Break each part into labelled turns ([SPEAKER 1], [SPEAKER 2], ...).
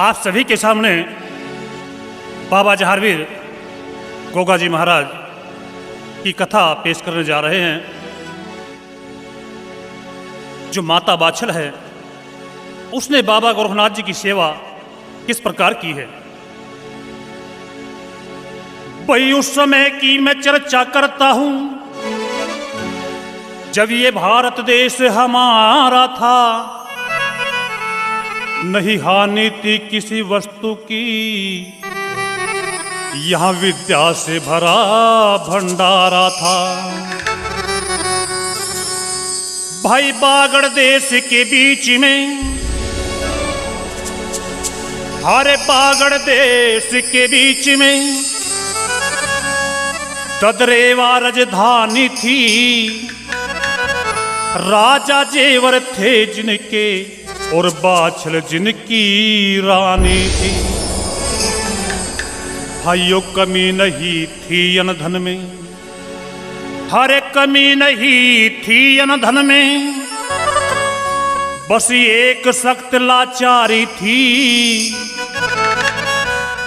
[SPEAKER 1] आप सभी के सामने बाबा जहारवीर गोगा जी महाराज की कथा पेश करने जा रहे हैं। जो माता बाछल है उसने बाबा गोरखनाथ जी की सेवा किस प्रकार की है। भाई उस समय की मैं चर्चा करता हूं जब ये भारत देश हमारा था, नहीं हानि थी किसी वस्तु की, यहां विद्या से भरा भंडारा था। भाई बागड़ देश के बीच में, हरे बागड़ देश के बीच में ददरेवा राजधानी थी। राजा जेवर थे जिनके और बाछल जिनकी रानी थी। भाइयों कमी नहीं थी अन धन में, हरे कमी नहीं थी अन धन में, बस एक सख्त लाचारी थी।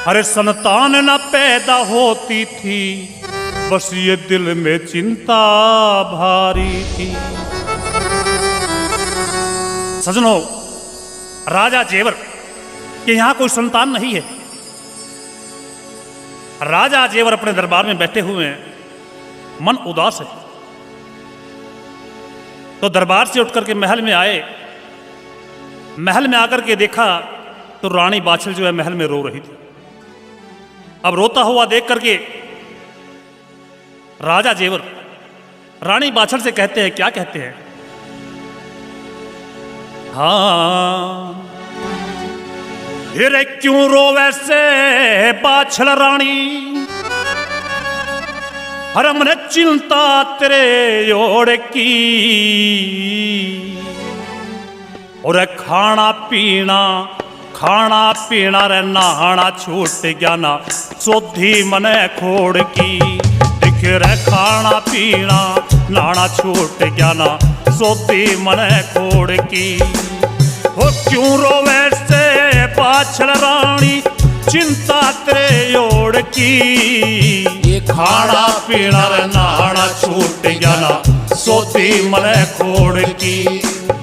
[SPEAKER 1] हरे संतान न पैदा होती थी, बस ये दिल में चिंता भारी थी। सजनों, राजा जेवर के यहां कोई संतान नहीं है। राजा जेवर अपने दरबार में बैठे हुए हैं, मन उदास है। तो दरबार से उठकर के महल में आए। महल में आकर के देखा तो रानी बाछल जो है महल में रो रही थी। अब रोता हुआ देख करके राजा जेवर रानी बाछल से कहते हैं, क्या कहते हैं? हाँ, हिरे क्यों रोवे से बाछल रानी, हर मन चिंता तेरे ओर की। और खाना पीना रे नहाना छूट गया ना, सोधी मन खोड़ की। दिख रे खाना पीना नहाना छूट गया ना, सोधी मन खोड़ की। हो क्यों रोवे से बाछल रानी, चिंता तेरे ओर की। ये खाना पीना रे नहाना छूट गया ना, सोधी मन खोड़ की।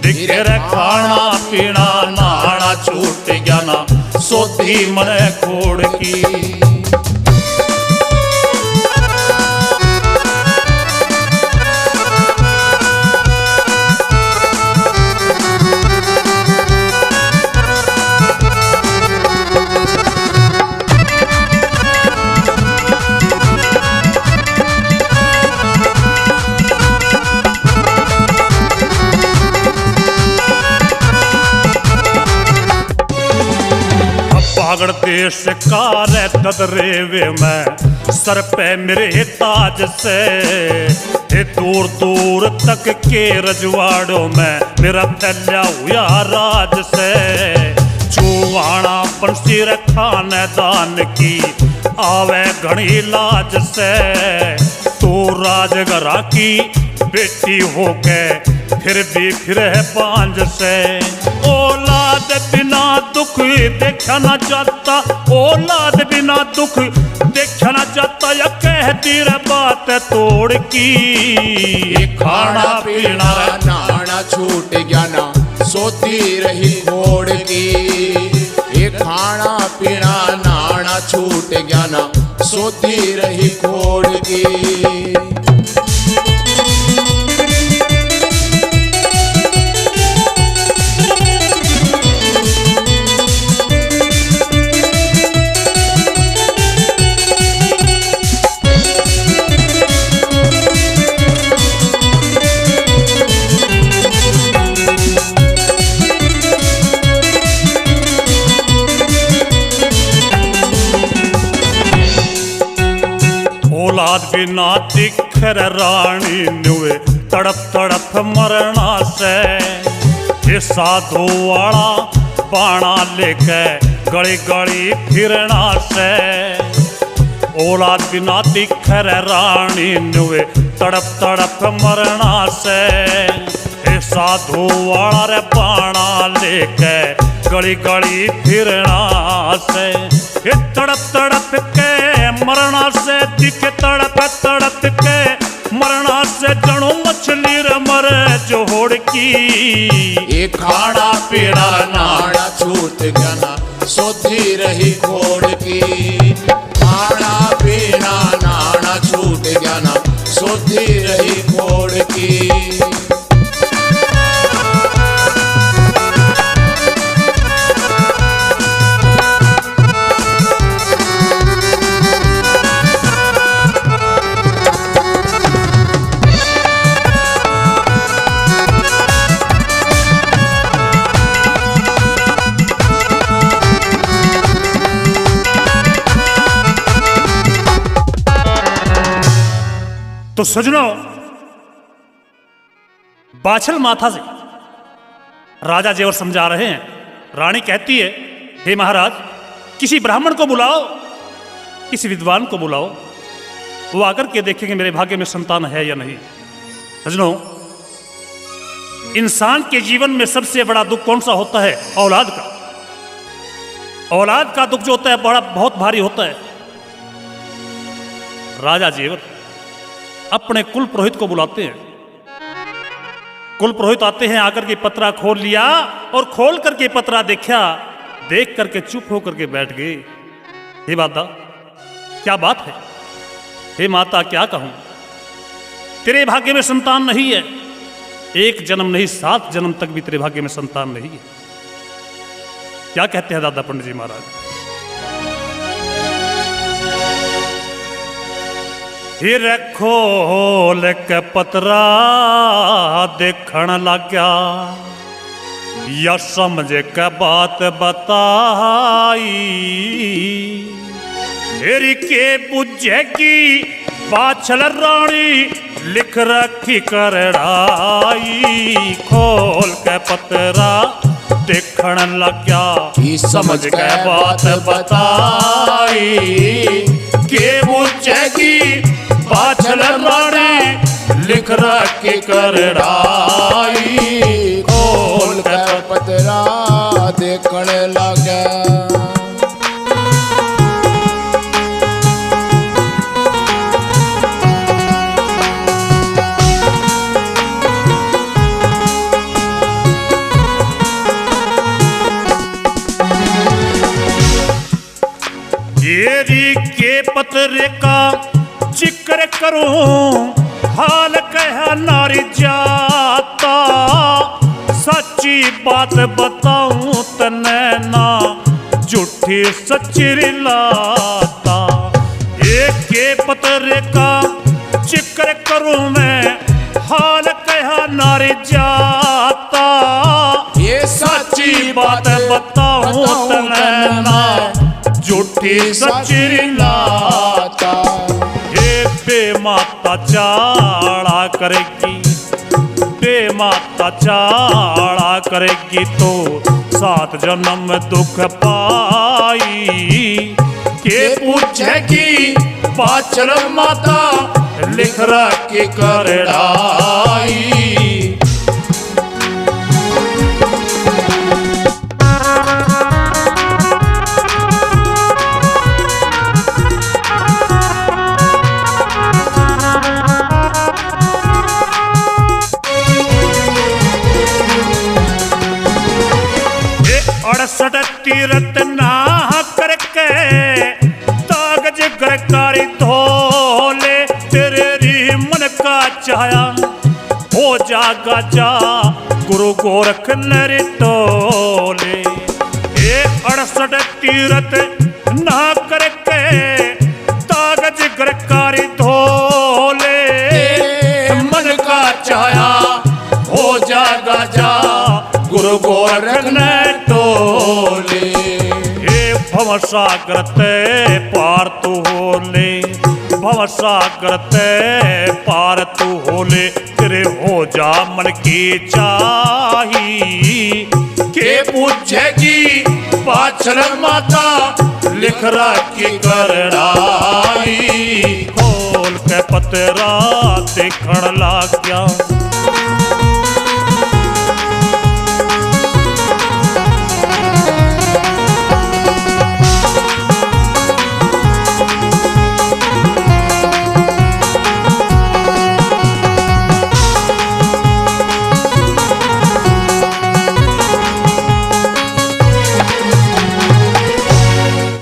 [SPEAKER 1] दिख रे खाना पीना नहाना छूट गया ना, सोधी मन खोड़ की। बागड़ देश का रे ददरेवे में, सर पे मेरे ताज से। दूर दूर तक के रजवाड़ों में मेरा फैला हुआ राज से। चुवाना बंसी खानदान की आवे घनी लाज से। तो राजगरा की बेटी हो के फिर भी फिर है बांझ से। औलाद बिना दुख देखा ना जाता, औलाद बिना दुख देखा ना जाता, या कहती रे बात तोड़ की।
[SPEAKER 2] खाना पीना नहाना छूट गया ना, सोती रही खोड़ की। ये खाना पीना नहाना छूट गया ना, सोती रही खोड़ की।
[SPEAKER 1] औलाद बिना दिखर रानी नुए तड़प तड़प मरना से। ये साधु वाला बाणा लेके गली गली फिरना से। औलाद बिना दिखर रानी नुए तड़प तड़प मरना से। हे साधु वाला रे बाणा लेके गली गली फिरना से, ये तड़प तड़प के मरना से, दिखे तड़प तड़प के मरना से, जणो मछली रे मरे जोड़ की।
[SPEAKER 2] ये खाना पीना नाना छूट गया ना सोती रही खोड़ की। खाना पीना नाना छूट गया ना सोती रही खोड़ की।
[SPEAKER 1] तो सजनों, बाछल माथा से राजा जेवर समझा रहे हैं। रानी कहती है, हे महाराज, किसी ब्राह्मण को बुलाओ, किसी विद्वान को बुलाओ, वो आकर के देखेंगे मेरे भाग्य में संतान है या नहीं। सजनों, इंसान के जीवन में सबसे बड़ा दुख कौन सा होता है? औलाद का। औलाद का दुख जो होता है बहुत भारी होता है। राजा जेवर अपने कुल पुरोहित को बुलाते हैं। कुल पुरोहित आते हैं, आकर के पत्रा खोल लिया और खोल करके पत्रा देखा, देख करके चुप होकर के बैठ गए। हे माता, क्या बात है? हे माता, क्या कहूं, तेरे भाग्य में संतान नहीं है। एक जन्म नहीं, 7 जन्म तक भी तेरे भाग्य में संतान नहीं है। क्या कहते हैं दादा पंडित जी महाराज? फिर खोल के पतरा देखण लग्या, या समझ के बात बताई, फिर के बुझेगी बाछल रानी लिख रखी करड़ाई। खोल के पतरा देखण लग्या, समझ के बात बताई, के बुझेगी बाछल रानी लिख रखी करड़ाई।
[SPEAKER 2] खोल के पतरा देखण लगे।
[SPEAKER 1] येरी के पतरे का जिक्र करूं, हाल कह नारी जाता, सच्ची बात बताऊं तने ना झूठी सच्ची रिलाता। एक के पतरे का जिक्र करूं मैं, हाल कह नारी जाता,
[SPEAKER 2] ये
[SPEAKER 1] सच्ची बात बताऊं तने ना झूठी सच्ची रिलाता। माता चाड़ा करेगी, माता चाड़ा करेगी तो 7 जन्म दुख पाई। के पूछेगी बाछल माता लिख रखी करड़ाई। तीरथ ना करके तागज गरकारी धोले, तेरे री मन का चाया हो जागा जा गुरु गोरख नर टोले। 68 तीरथ ना करके तागज गरकारी धोले, मन का चाया हो जागा जा गुरु गोरख नर टोले। भवसागर ते पार तू होले, भवसागर ते पार तू होले, तेरे हो जा मन की चाही। के पूछेगी बाछल माता लिख रखी करड़ाई। खोल के पतरा देखण लग गया,